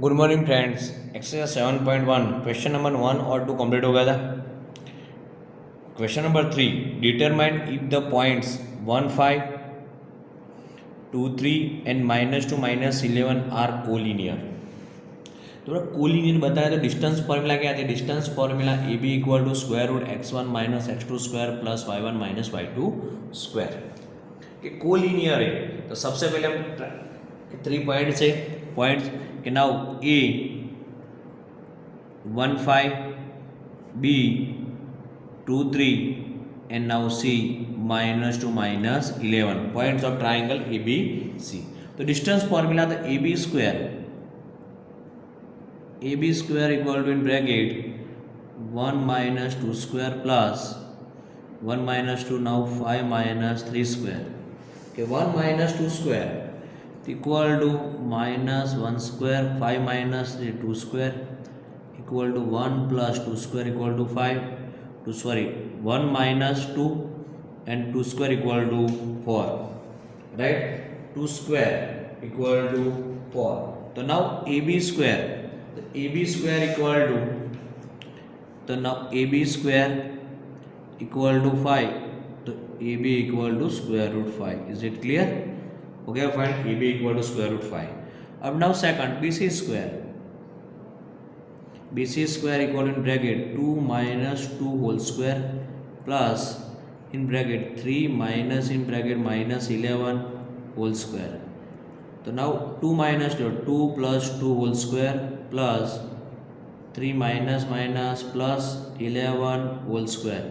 Good morning friends. Exercise 7.1 question number 1 और 2 complete हो गया था। Question number 3, determine if the points 1, 5, 2, 3 and -2 -11 are collinear. तो collinear बताया तो डिस्टेंस फॉर्मूला क्या है? Distance formula A B equal to square root x1 minus x2 square plus y1 minus y2 square. कि कोलिनियर है तो सबसे पहले हम 3 पॉइंट्स है पॉइंट्स के now A 1, 5, B 2, 3 and now C -2 -11 points of triangle ABC। तो डिस्टेंस फॉर्मूला था AB square equal to in bracket 1 - 2 square plus 1 - 2 now 5 - 3 square के 1 - 2 square equal to -1 square 5 - 3 2 square equal to 1 + 2 square equal to 5 1 - 2 and 2 square equal to 4, right? 2 square equal to 4. So now AB square, the AB square equal to, तो now AB square equal to 5, तो AB equal to square root 5. Is it clear? Okay, find AB equal to square root 5. अब now second BC square equal in bracket 2 minus 2 whole square plus in bracket 3 minus in bracket minus 11 whole square. तो now 2 minus 2 plus 2 whole square plus 3 minus minus plus 11 whole square.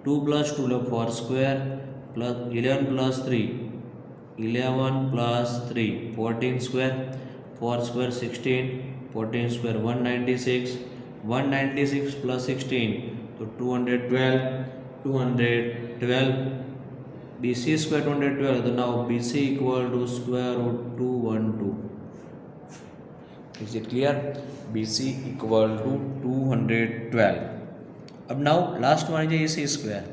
2 plus 2 4 square plus 11 plus 3 11 plus 3 14 square 4 square 16 14 square 196 plus 16 तो 212 BC square 212 तो now BC equal to square root 212. Is it clear? BC equal to 212. अब now last मान लीजिए AC square,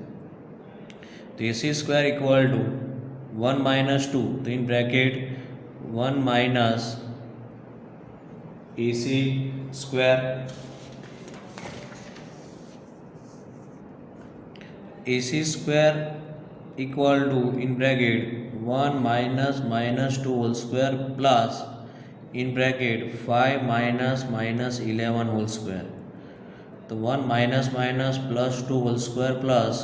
तो AC square equal to 1 - 2 तो in bracket 1 minus AC square AC square equal to in bracket 1 - -2 whole square plus in bracket 5 - -11 whole square. तो 1 - प्लस 2 whole square plus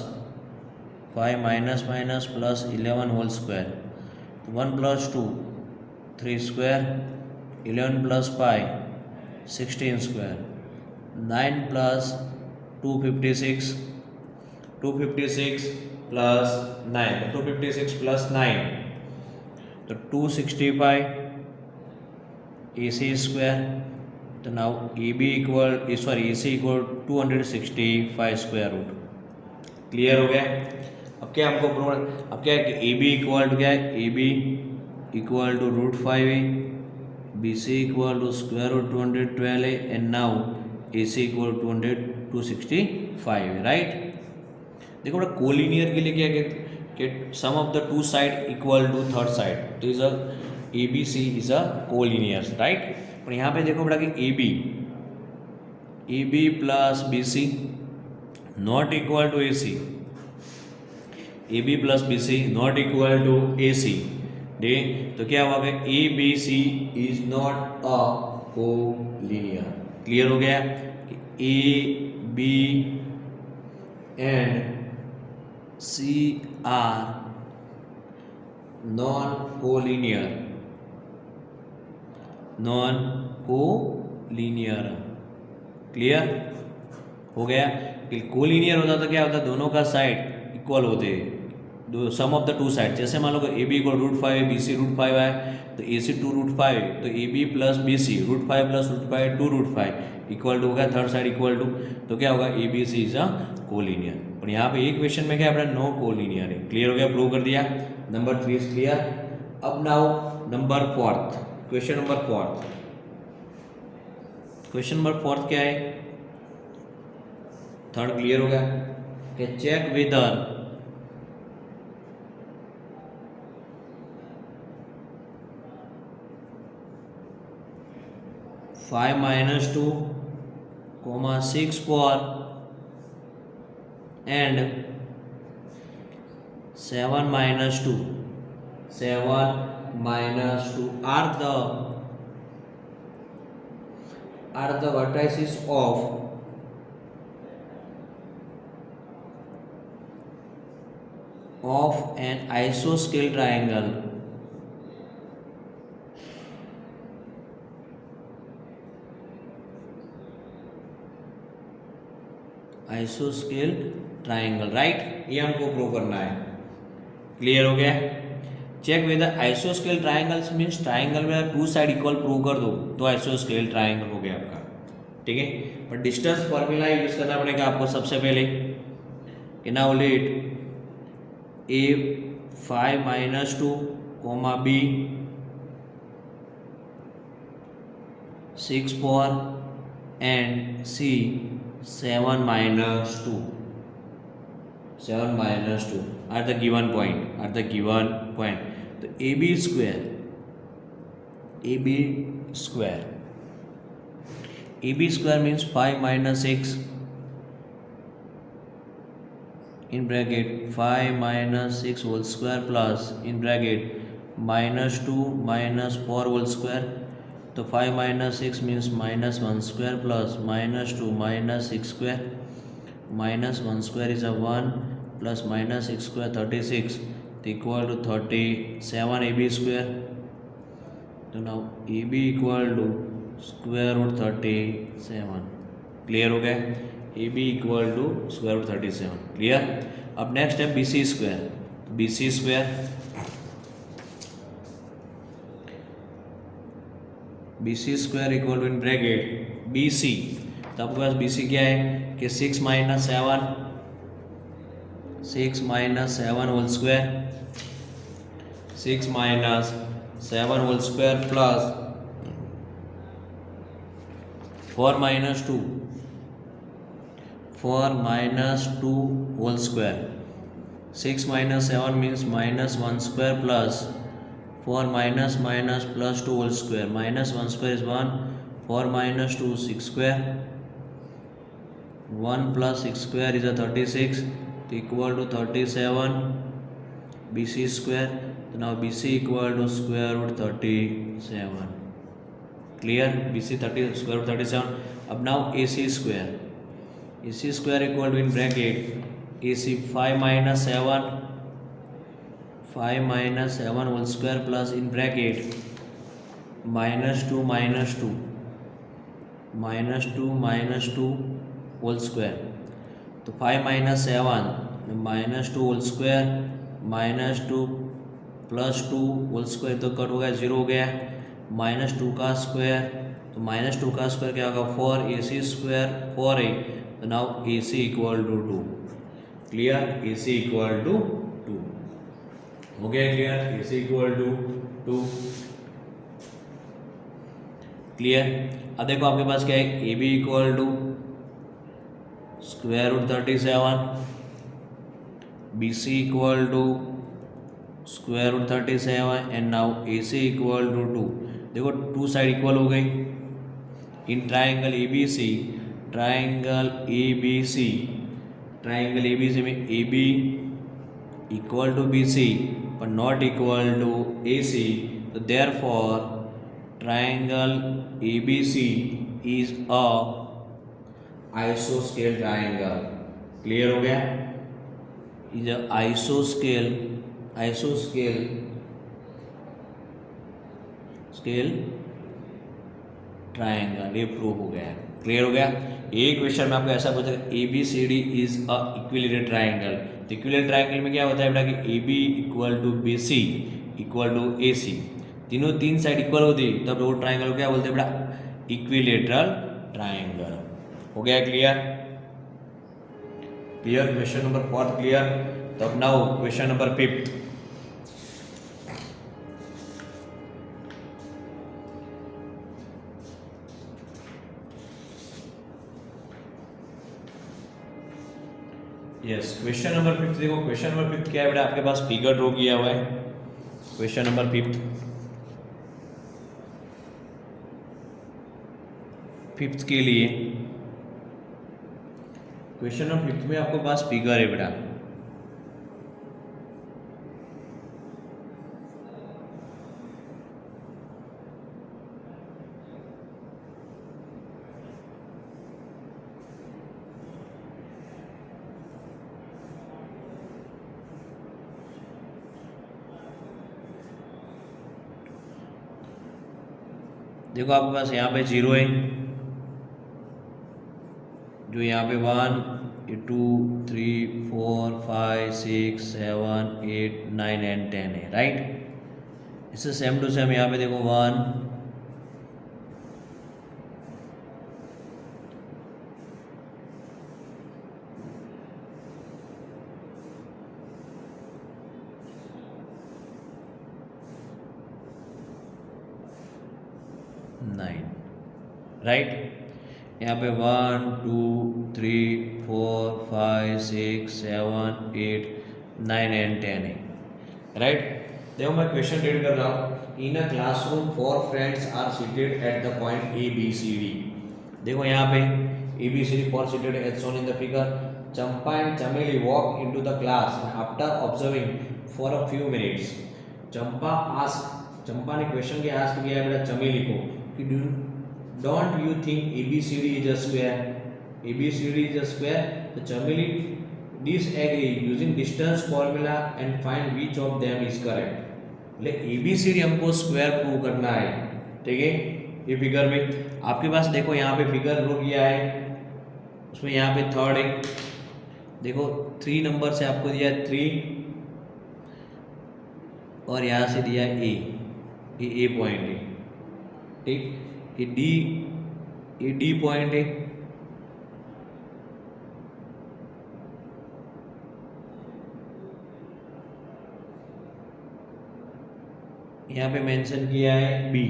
5 - प्लस 11 whole square. 1 + 2 3 square 11 + 5 16 square 9 + 2 56 256 plus 9 256 plus 9 तो 265 AC square. तो now AC equal 265 square root. Clear हो गया? अब क्या हमको प्रूव, अब क्या है कि AB इक्वल टू क्या है? AB इक्वल टू √5 है, BC equal to square root 212 है एंड नाउ AC इक्वल 265 है, राइट? देखो बेटा कोलिनियर के लिए क्या कहते कि sum of the two side equal to third side, तो is a ABC is a collinear, right? पर यहाँ पे देखो बेटा कि AB plus BC not equal to AC, AB plus BC not equal to AC, डे तो क्या हुआ कि ABC is not a collinear. Clear हो गया कि AB and C are non-collinear clear हो गया कि कोलिनियर होता तो क्या होता, दोनों का साइड इक्वल होते, दो सम ऑफ द टू साइड। जैसे मान लो कि AB इक्वल √5 BC √5 है तो AC 2 √5 तो AB plus BC √5 plus √5 2 √5 equal to हो गया थर्ड साइड इक्वल टू, तो क्या होगा ABC इज अ कोलिनियर। पर यहाँ पे एक क्वेश्चन में क्या है, नो कोलिनियर है। क्लियर हो गया, प्रूव कर दिया। Number 3 is clear. अब नाउ नंबर 4, क्वेश्चन नंबर 4 क्या है? थर्ड क्लियर हो गया कि check whether 5 minus 2, comma 6 4 and 7 minus 2. 7 minus 2 are the vertices of an isosceles triangle. आइसोस्केल ट्राइंगल, राइट, ये हमको प्रूव करना है। क्लियर हो गया? चेक वेदर आइसोस्केल ट्राइंगल्स मीन्स ट्राइंगल में टू साइड इक्वल प्रूव कर दो तो आइसोस्केल ट्राइंगल हो गया आपका, ठीक है। बट डिस्टेंस फॉर्मूला यूज करना पड़ेगा आपको सबसे पहले कि now let A 5 minus 2, comma b 6 4 and c 7 minus 2. 7 minus 2 are the given point. तो AB square means 5 minus 6 in bracket 5 minus 6 whole square plus in bracket minus 2 minus 4 whole square. तो 5 minus 6 means minus 1 square plus minus 2 minus 6 square. Minus 1 square is a 1 plus minus 6 square 36 equal to 37 AB square. तो now AB equal to square root 37. Clear हो गया? AB equal to square root 37. Clear? अब next है BC square. BC square equal to in bracket BC. तो आपके पास BC क्या है कि 6 minus 7 whole square, 6 minus 7 whole square plus 4 minus 2 whole square. 6 minus 7 means minus 1 square plus 4 minus plus 2 whole square. Minus 1 square is 1, 4 minus 2 6 square, 1 plus 6 square is a 36 equal to 37 BC square. So now BC equal to square root 37. Clear? BC square root 37. अब now AC square. AC square equal to in bracket AC 5 minus 7 whole square plus in bracket minus 2 whole square. तो 5 minus 7 minus 2 whole square minus 2 plus 2 whole square तो cut हो गया, 0 हो गया. minus 2 का square, तो minus 2 का square क्या होगा 4. AC स्क्वायर 4 है, तो now AC equal to 2. Clear? AC equal to 2 हो गया. Clear? AC equal to 2. Clear? अब देखो आपके पास क्या है, AB equal to square root 37, BC equal to square root 37 and now AC equal to 2. देखो टू साइड इक्वल हो गई. इन ट्राइंगल ABC में AB इक्वल टू BC पर नॉट इक्वल टू AC. तो therefore triangle ABC is a आइसोस्केल triangle. Clear हो गया? Is a आइसोस्केल ट्राइंगल. ये प्रूव हो गया. क्लियर हो गया? एक क्वेश्चन में आपको ऐसा पूछा ABCD is a equilateral triangle. तो इक्विलेटरल ट्राइंगल में क्या होता है बेटा कि AB equal to BC equal to AC. तीनों तीन साइड इक्वल होती तब वो ट्राइंगल को क्या बोलते हैं बेटा, इक्विलेटरल ट्राइंगल. हो गया? क्लियर? Question number 4 clear. तो अब now question number 5. Yes, question number 5 देखो. क्वेश्चन नंबर 5 क्या है बेटा, आपके पास फिगर ड्रॉ किया हुआ है. क्वेश्चन नंबर 5 फिफ्थ के लिए क्वेश्चन नंबर फिफ्थ में आपके पास फिगर है बेटा। देखो आपके पास यहाँ पे 0 है, जो यहाँ पे 1 2 3 4 5 6 7 8 9 एंड 10 है, राइट। इससे सेम टू सेम यहाँ पे देखो 1 9, राइट। यहाँ पे 1 2 3 4 5 6 7 8 9 एंड 10 है, राइट। देखो मैं क्वेश्चन रीड कर रहा हूँ। In a classroom 4 friends are seated at the point A B C D. देखो यहाँ पे A B C D 4 seated as shown in the figure. Champa and Chameli walk into the class after observing for a few minutes. Champa ने question के ask किया है बेटा चमेली को कि don't you think A B C D is a square, A B C D is a square. तो Chameli disagree using distance formula and find which of them is correct. मतलब A B C D हमको square prove करना है, ठीक है। ये figure में आपके पास देखो यहाँ पे फिगर ड्रॉ किया है, उसमें यहाँ पे थर्ड है। देखो 3 नंबर से आपको दिया है 3 और यहाँ से दिया है ए पॉइंट है, ठीक। ये डी पॉइंट है, यहाँ पे मेंशन किया है बी।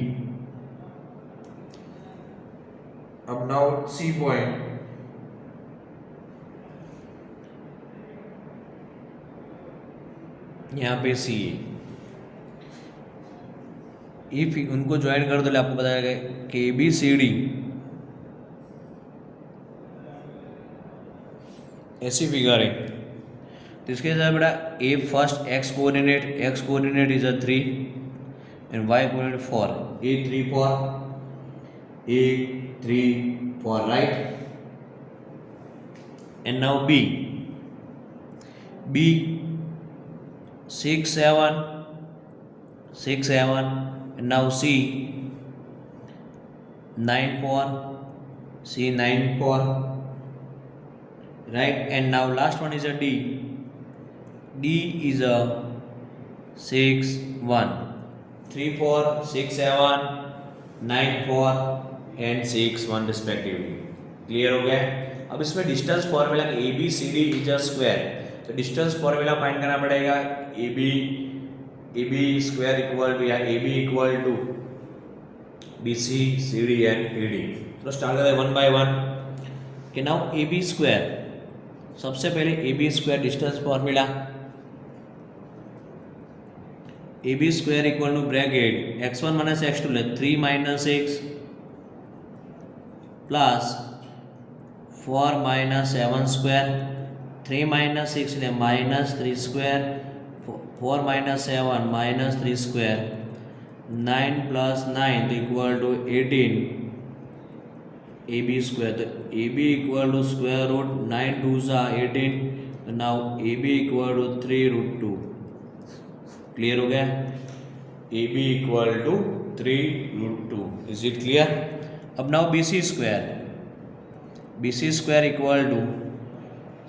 अब नाउ सी पॉइंट, यहाँ पे सी है। इफ उनको ज्वाइन कर दो आपको बताया कि ए बी सी डी ऐसी फिगर है। तो इसके साथ बेटा A first x coordinate is a 3 and y coordinate 4, A 3 4 right. And now B 6 7 and now C 9 4 right, and now last one is a D is a 6 1 3 4 6 7 9 4 and 6 1 respectively। Clear हो गया। अब इसमें distance formula A B C D is a square, तो distance formula find करना पड़ेगा। A B square equal to या A B equal to B C C D and A D. तो start करते हैं 1 बाय 1 कि नाउ ए बी स्क्वायर, सबसे पहले A B square distance formula, A B square equal to bracket x1 minus x2 ले 3 minus x plus 4 minus 7 square, 3 minus 6 ले minus 3 square, 4 minus 7 minus 3 square, 9 plus 9 equal to 18 A B square. तो A B equal to square root 9 2 सा 18, तो now A B equal to 3 root 2। Clear हो गया। A B equal to 3 root 2, is it clear. अब now B C square equal to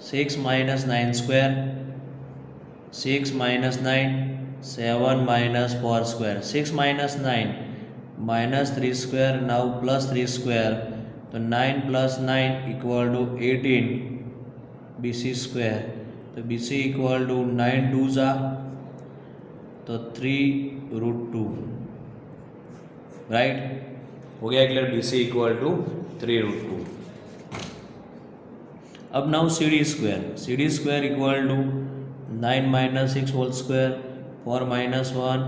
6 minus 9 square, 6 minus 9 7 minus 4 square, 6 minus 9 minus 3 square, now plus 3 square, तो 9 plus 9 equal to 18 B C square. तो B C equal to 9 2 ज़ा तो 3 root 2, right. हो गया clear, B C equal to 3 root 2। अब now C D square equal to 9 minus 6 whole square, 4 minus 1,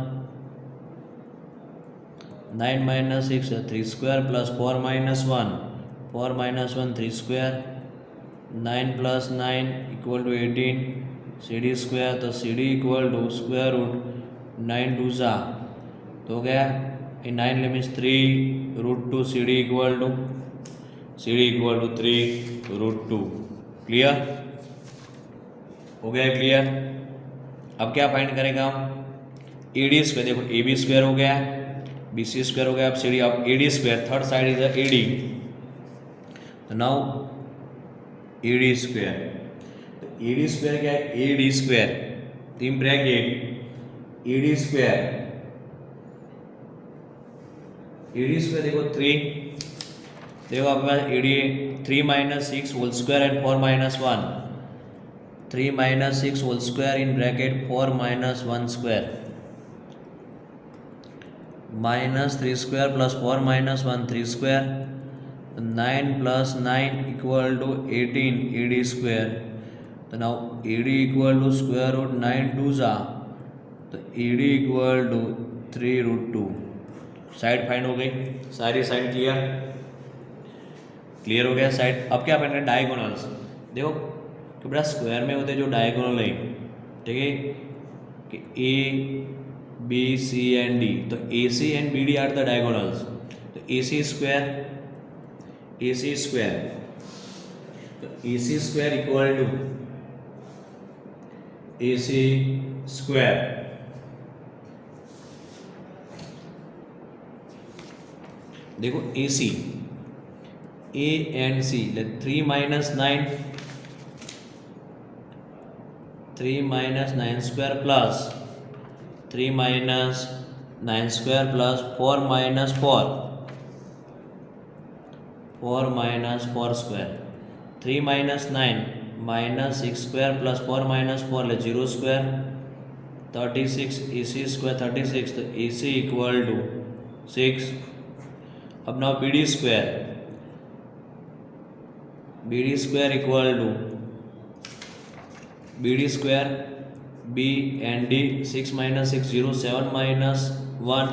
9 minus 6 3 square plus 4 minus 1 4 minus 1 3 square, 9 plus 9 equal to 18, CD square, तो CD equal to square root 9 2 जा तो हो गया ये 9 limits 3 root 2, CD equal to 3 root 2। Clear हो गया? Clear. अब क्या फाइंड करेंगे हम? AD स्क्वायर, देखो AB स्क्वायर हो गया, BC स्क्वायर हो गया, अब CD, अब AD square, third side is AD, तो नाउ AD स्क्वायर, तो AD स्क्वायर क्या है? AD square 3 bracket AD square, AD square देखो 3, देखो आपके पास AD 3 minus 6 whole square and 4 minus 1, 3 minus 6 whole square in bracket 4 minus 1 square minus 3 square plus 4 minus 1 3 square, 9 plus 9 equal to 18 AD square, तो now AD equal to square root 9 2 जा, तो AD equal to 3 root 2। Side find हो गई, सारी side clear हो गया side. अब क्या फाइंड करें? डायगोनल्स। देखो कि बड़ा स्क्वायर में होते जो डायगोनल है, ठीक है, कि A B C and D, तो AC and BD are the diagonals, तो AC स्क्वायर, तो AC square equal to AC square, देखो AC A and C, 3 minus 9 square plus 3 minus 9 square plus 4 minus 4 square, 3 minus 9 minus 6 square plus 4 minus 4 ले 0 square, 36 AC square 36, तो AC equal to 6। अब now BD square equal to BD square B and D, 6 minus 6 0, 7 minus 1,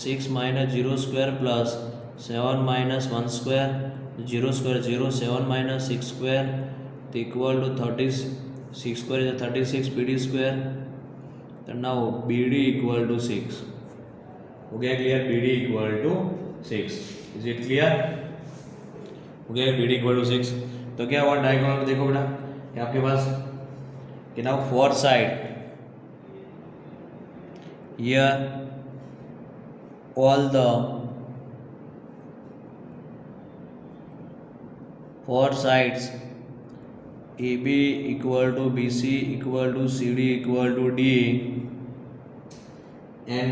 6 minus 0 square plus 7 minus 1 square, 0 square 0, 7 minus 6 square, तो equal to 36 square is 36 BD square, तो now BD equal to 6। हो गया clear? BD equal to 6, is it clear? हो गया BD equal to 6। तो क्या हुआ diagonal में? देखो बेटा कि आपके पास कि now four side, here all the four sides AB equal to BC equal to CD equal to D and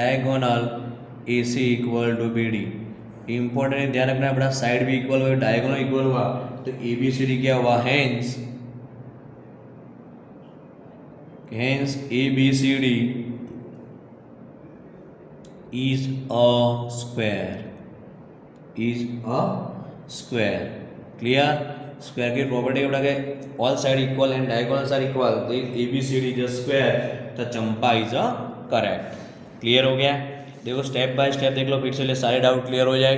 diagonal AC equal to BD। Important ध्यान रखना अपना, साइड भी इक्वल हुआ, डायगोनल इक्वल हुआ, तो ABCD क्या हुआ? Hence ABCD is a square. Clear? Square की प्रॉपर्टी क्या गए? All side equal and diagonals are equal, तो ABCD इज अ स्क्वायर, तो Champa is a correct. Clear हो गया? देखो स्टेप बाय स्टेप देख लो फिर से, सारे डाउट क्लियर हो जाए।